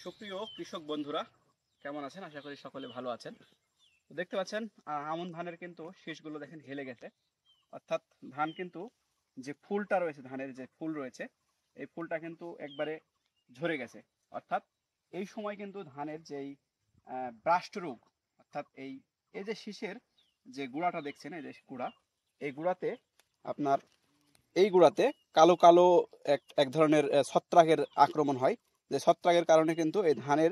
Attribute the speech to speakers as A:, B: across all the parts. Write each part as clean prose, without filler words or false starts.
A: সুপ্রিয় কৃষক বন্ধুরা, কেমন আছেন? আশা করি সকলে ভালো আছেন। তো দেখতে পাচ্ছেন আমন ধানের কিন্তু শীষগুলো দেখেন হেলে গেছে। অর্থাৎ ধান কিন্তু যে ফুলটা রয়েছে, ধানের যে ফুল রয়েছে, এই ফুলটা কিন্তু একবারে ঝরে গেছে। অর্থাৎ এই সময় কিন্তু ধানের যেই ব্রাস্ট রোগ, অর্থাৎ এই এই যে শীষের যে গুঁড়াটা দেখছেন, এই যে গুঁড়া, এই গুঁড়াতে আপনার এই গুঁড়াতে কালো কালো এক এক ধরনের ছত্রাকের আক্রমণ হয়। যে ছত্রাকের কারণে কিন্তু এই ধানের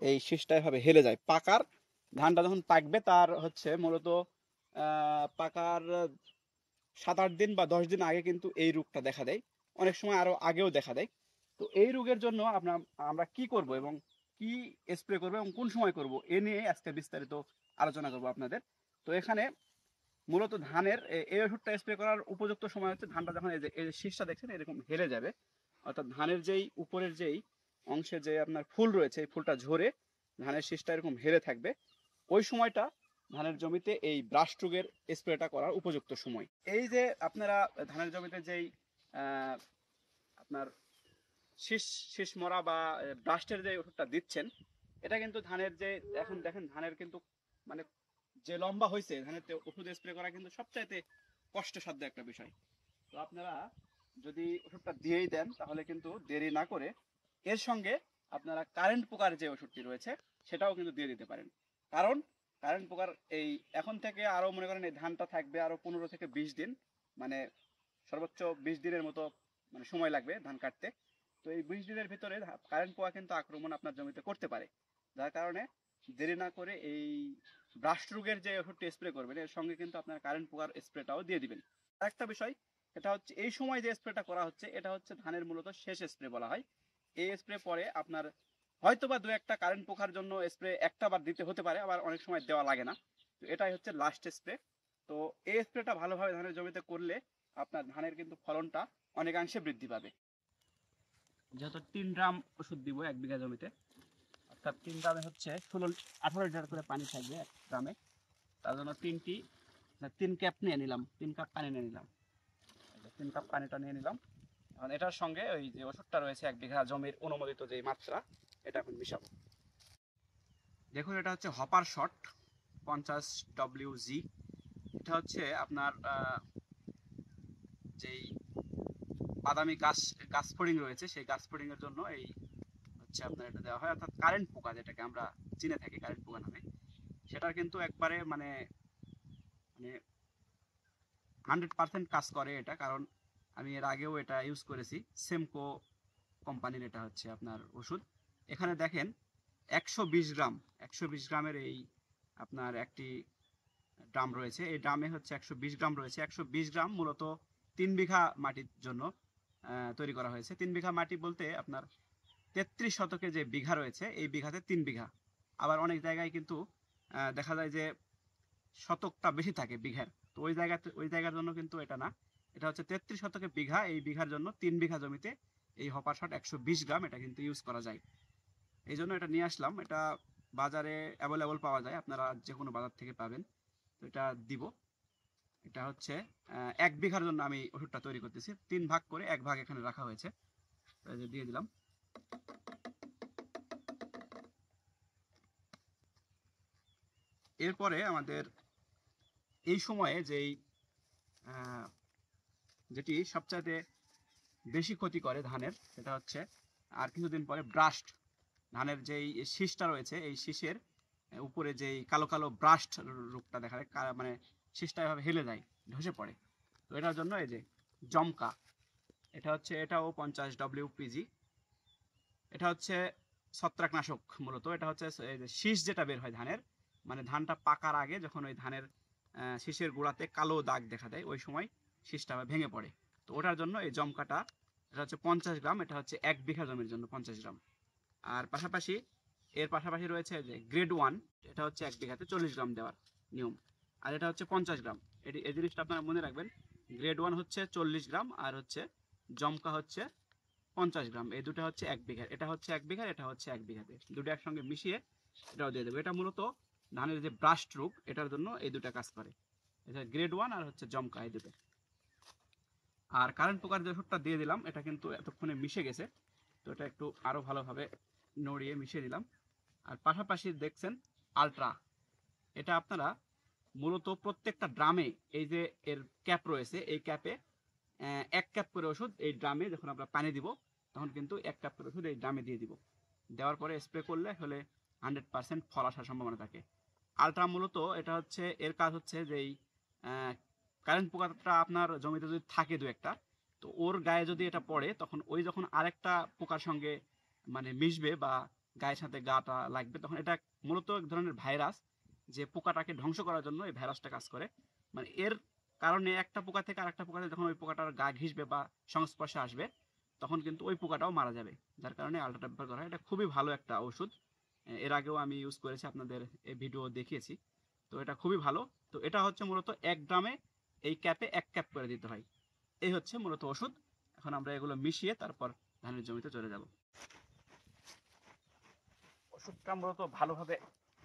A: এই শীষটা এভাবে হেলে যায়। ধানটা যখন পাকবে তার হচ্ছে মূলত পাকার 7-8 দিন বা 10 দিন আগে কিন্তু এই রোগটা দেখা দেয়। অনেক সময় আরো আগেও দেখা দেয়। তো এই রোগের জন্য আমরা কি করব এবং কি স্প্রে করব এবং কোন সময় করব, এ নিয়ে আজকে বিস্তারিত আলোচনা করব আপনাদের। তো এখানে মূলত ধানের এই ওষুধটা স্প্রে করার উপযুক্ত সময় হচ্ছে ধানটা যখন এই যে শীষটা দেখছেন এরকম হেলে যাবে। অর্থাৎ ধানের যেই উপরের যেই অংশে যে আপনার ফুল রয়েছে, এই ফুলটা ঝরে ধানের শীষটা এরকম হেলে থাকবে। ওই সময়টা ধানের জমিতে এই ব্রাস্ট রোগের স্প্রেটা করার উপযুক্ত সময়। এই যে আপনারা ধানের জমিতে যেই আহ, আপনার শীষ শীষ মরা বা ব্রাস্টের যে ওষুধটা দিচ্ছেন, এটা কিন্তু ধানের যে এখন দেখেন ধানের কিন্তু মানে যে লম্বা হয়েছে, ধানের ওষুধ স্প্রে করা কিন্তু সবচাইতে কষ্টসাধ্য একটা বিষয়। তো আপনারা যদি ওষুধটা দিয়েই দেন তাহলে কিন্তু দেরি না করে এর সঙ্গে আপনারা কারেন্ট পোকার যে ওষুধটি রয়েছে সেটাও কিন্তু দিয়ে দিতে পারেন। কারণ কারেন্ট পোকার এই এখন থেকে আরো মনে করেন এই ধানটা থাকবে আরো 15 থেকে 20 দিন, মানে সর্বোচ্চ 20 দিনের মতো মানে সময় লাগবে ধান কাটতে। তো এই 20 দিনের ভিতরে কারেন্ট পোকা কিন্তু আক্রমণ আপনার জমিতে করতে পারে। যার কারণে দেরি না করে এই ব্রাস্ট রোগের যে ওষুধটি স্প্রে করবেন এর সঙ্গে কিন্তু আপনার কারেন্ট পোকার স্প্রেটাও দিয়ে দিবেন। আরেকটা বিষয়, এটা হচ্ছে এই সময় যে স্প্রেটা করা হচ্ছে এটা হচ্ছে ধানের মূলত শেষ স্প্রে বলা হয়। এই স্প্রে পরে আপনার হয়তোবা দু একটা কারেন্ট পোকার জন্য স্প্রে একটা বার দিতে হতে পারে, আবার অনেক সময় দেওয়া লাগে না। তো এটাই হচ্ছে লাস্ট স্প্রে। তো এই স্প্রেটা ভালোভাবে ধানের জমিতে করলে আপনার ধানের কিন্তু ফলনটা অনেকাংশে বৃদ্ধি পাবে। যেহেতু 3 ড্রাম ওষুধ দিব 1 বিঘা জমিতে, অর্থাৎ 3 ড্রামে হচ্ছে 18 লিটার করে পানি থাকবে 1 ড্রামে। তার জন্য 3 ক্যাপ নিয়ে নিলাম, 3 কাপ পানি নিয়ে নিলাম। 3 কাপ পানিটা নিয়ে নিলাম। এখন এটার সঙ্গে ওই যে ওষুধটা রয়েছে 1 বিঘা জমির অনুমোদিত যে মাত্রা, এটা এখন মিশাবো। দেখুন, এটা হচ্ছে হপার শট 50 WG। এটা হচ্ছে আপনার যেই বাদামি গাছ ফড়িং রয়েছে সেই গাছ ফড়িং এর জন্য এই হচ্ছে আপনার এটা দেওয়া হয়। অর্থাৎ কারেন্ট পোকা যেটাকে আমরা চিনে থাকি কারেন্ট পোকা নামে, সেটার কিন্তু একবারে মানে মানে 100% কাজ করে এটা। কারণ আমি এর আগেও এটা ইউজ করেছি, সেমকো কোম্পানির এটা হচ্ছে আপনার ওষুধ। এখানে দেখেন 120 গ্রাম, 120 গ্রামের এই আপনার একটি ড্রাম রয়েছে। এই ড্রামে হচ্ছে 120 গ্রাম রয়েছে। 120 গ্রাম মূলত 3 বিঘা মাটির জন্য তৈরি করা হয়েছে। 3 বিঘা মাটি বলতে আপনার 33 শতকে যে বিঘা রয়েছে এই বিঘাতে 3 বিঘা। আবার অনেক জায়গায় কিন্তু দেখা যায় যে শতকটা বেশি থাকে বিঘার। তো ওই জায়গার জন্য কিন্তু এটা না, এটা হচ্ছে 33 শতকে বিঘা। এই বিঘার জন্য 3 বিঘা জমিতে এই হপার শট 120 গ্রাম এটা কিন্তু ইউজ করা যায়। এই জন্য এটা নিয়ে আসলাম। এটা বাজারে অ্যাভেলেবল পাওয়া যায়, আপনারা যে কোনো বাজার থেকে পাবেন। তো এটা দিব। এটা হচ্ছে 1 বিঘার জন্য আমি ওষুধটা তৈরি করতেছি। 3 ভাগ করে 1 ভাগ এখানে রাখা হয়েছে। দিয়ে দিলাম। এরপরে আমাদের এই সময়ে যেটি সবচাইতে বেশি ক্ষতি করে ধানের, সেটা হচ্ছে আর কিছুদিন পরে ব্রাস্ট। ধানের যেই শীষটা রয়েছে এই শীষের উপরে যেই কালো কালো ব্রাস্ট রোগটা দেখা যায়, মানে শীষটা এভাবে হেলে যায়, ধসে পড়ে। তো এটার জন্য এই যে জমকা, এটাও 50 WPG। এটা হচ্ছে ছত্রাকনাশক মূলত। এটা হচ্ছে এই যে শীষ যেটা বের হয় ধানের, মানে ধানটা পাকার আগে যখন ওই ধানের শীষের গোড়াতে কালো দাগ দেখা দেয় ওই সময় শীষটা ভেঙে পড়ে। তো ওটার জন্য এই জমকাটা, এটা হচ্ছে 50 গ্রাম। এটা হচ্ছে 1 বিঘা জমির জন্য 50 গ্রাম। আর এর পাশাপাশি রয়েছে যে গ্রেড 1। এটা হচ্ছে 1 বিঘাতে 40 গ্রাম দেওয়ার নিয়ম। আর এটা হচ্ছে 50 গ্রাম। এই জিনিসটা আপনারা মনে রাখবেন। গ্রেড 1 হচ্ছে 40 গ্রাম, আর হচ্ছে জমকা হচ্ছে 50 গ্রাম। এই দুটো হচ্ছে 1 বিঘা, এটা হচ্ছে 1 বিঘা, এটা হচ্ছে 1 বিঘাতে, দুটো একসঙ্গে মিশিয়ে এটাও দিয়ে দেবো। এটা মূলত ধানের যে ব্রাস্ট রোগ এটার জন্য এই দুটো কাজ করে। এটা গ্রেড 1 আর হচ্ছে জমকা, এই দুটো। আর কারেন্ট পোকার যে ওষুধটা দিয়ে দিলাম এটা কিন্তু এতক্ষণে মিশে গেছে। তো এটা একটু আরো ভালোভাবে নড়িয়ে মিশিয়ে দিলাম। আর পাশাপাশি দেখছেন আলট্রা, এটা আপনারা মূলত প্রত্যেকটা ড্রামে এই যে এর ক্যাপ রয়েছে, এই ক্যাপে 1 ক্যাপ করে ওষুধ এই ড্রামে যখন আমরা পানি দিব তখন কিন্তু 1 ক্যাপ করে ওষুধ এই ড্রামে দিয়ে দিব। দেওয়ার পরে স্প্রে করলে হলে 100% ফল আসার সম্ভাবনা থাকে। আলট্রা মূলত এটা হচ্ছে, এর কাজ হচ্ছে যে এই কারেন্ট পোকাটা আপনার জমিতে যদি থাকে দু একটা, তো ওর গায়ে যদি এটা পড়ে তখন ওই যখন আরেকটা পোকার সঙ্গে মানে মিশবে বা গায়ের সাথে গাটা লাগবে, তখন এটা মূলত এক ধরনের ভাইরাস, যে পোকাটাকে ধ্বংস করার জন্য এই ভাইরাসটা কাজ করে। মানে এর কারণে একটা পোকা থেকে আরেকটা পোকাতে যখন ওই পোকাটার গা ঘিসবে বা সংস্পর্শে আসবে, তখন কিন্তু ওই পোকাটাও মারা যাবে। যার কারণে আলট্রাটা ব্যবহার করা হয়। এটা খুবই ভালো একটা ওষুধ। এর আগেও আমি ইউজ করেছি, আপনাদের এই ভিডিও দেখিয়েছি। তো এটা খুবই ভালো। তো এটা হচ্ছে মূলত 1 গ্রামে এই ক্যাপে 1 ক্যাপ করে দিতে হয়। এই হচ্ছে মূলত ওষুধ। এখন আমরা এগুলো মিশিয়ে তারপর ধানের জমিতে চলে যাব। ওষুধটা মূলত ভালোভাবে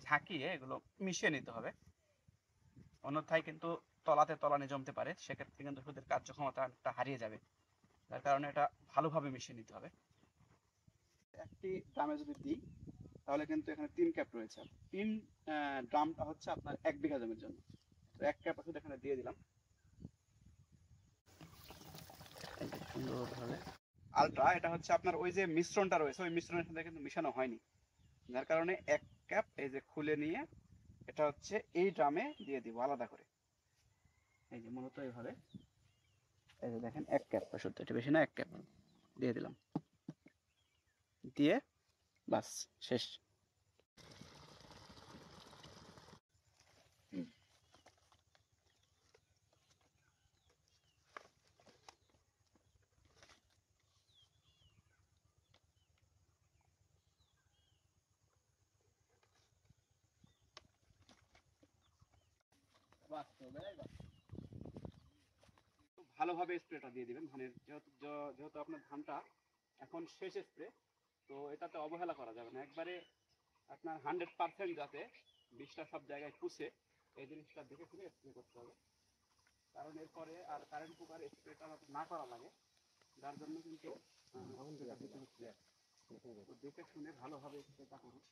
A: ঝাঁকিয়ে এগুলো মিশিয়ে নিতে হবে, অন্যথায় কিন্তু তলাতে তলানি জমতে পারে, সেক্ষেত্রে কিন্তু ওষুধের কার্যক্ষমতা হারিয়ে যাবে। যার কারণে এটা ভালোভাবে মিশিয়ে নিতে হবে। একটি ড্রামে যদি দিই তাহলে কিন্তু এখানে 3 ক্যাপ রয়েছে। 3 ড্রামটা হচ্ছে আপনার 1 বিঘা জমির জন্য। তো 1 ক্যাপ ওষুধ এখানে দিয়ে দিলাম সুন্দরভাবে। আলট্রা এটা হচ্ছে আপনার ওই যে মিশ্রণটা রয়েছে, ওই মিশ্রণের সাথে কিন্তু মিশানো হয়নি, যার কারণে 1 ক্যাপ এই যে খুলে নিয়ে এটা হচ্ছে এই ড্রামে দিয়ে দিব আলাদা করে। এই যে মূলত এইভাবে, এই যে দেখেন 1 ক্যাপ ওষুধ, এটা বেশি না, 1 ক্যাপ দিয়ে দিলাম, দিয়ে বাস শেষ। ভালোভাবে স্প্রেটা দিয়ে দিবেন ধানের, যেহেতু আপনার ধানটা এখন শেষ স্প্রে, তো এটাতে অবহেলা করা যাবে না। একবারে আপনার 100% যাতে বিষটা সব জায়গায় পুষে, এই জিনিসটা দেখে শুনে স্প্রে করতে হবে। কারণ এরপরে আর কারেন্ট পোকার স্প্রেটা না করা লাগে, যার জন্য কিন্তু দেখে শুনে ভালোভাবে স্প্রেটা করুন।